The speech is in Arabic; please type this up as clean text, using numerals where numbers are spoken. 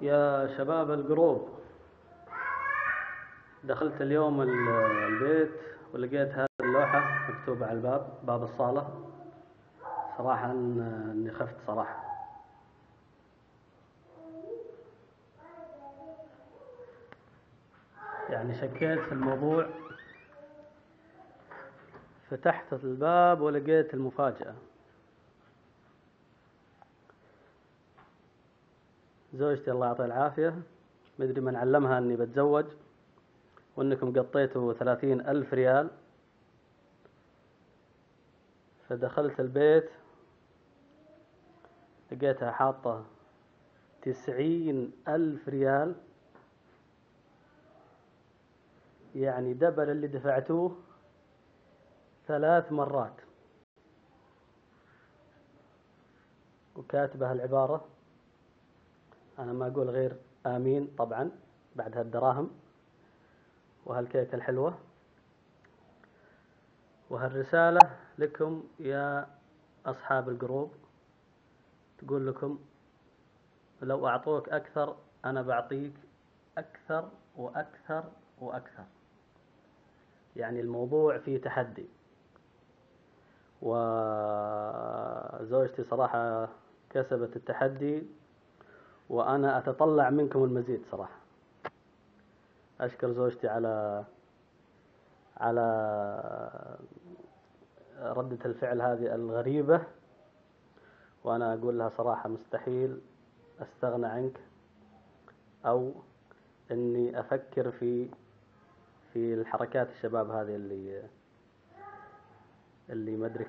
يا شباب الجروب، دخلت اليوم البيت ولقيت هذه اللوحة مكتوبة على باب الصالة. صراحة اني خفت صراحة. يعني شكيت في الموضوع. فتحت الباب ولقيت المفاجأة. زوجتي الله يعطيها العافية، مدري من علمها اني بتزوج وانكم قطيتوا 30,000 ريال. فدخلت البيت لقيتها حاطة 90,000 ريال، يعني دبل اللي دفعتوه 3 مرات. وكاتبة العبارة، أنا ما أقول غير آمين طبعا بعد هالدراهم وهالكيكة الحلوة. وهالرسالة لكم يا أصحاب الجروب، تقول لكم لو أعطوك أكثر أنا بعطيك أكثر وأكثر وأكثر. يعني الموضوع فيه تحدي. وزوجتي صراحة كسبت التحدي، وأنا أتطلع منكم المزيد صراحة. أشكر زوجتي على ردة الفعل هذه الغريبة، وأنا أقول لها صراحة مستحيل أستغنى عنك أو إني أفكر في الحركات الشباب هذه اللي ما أدري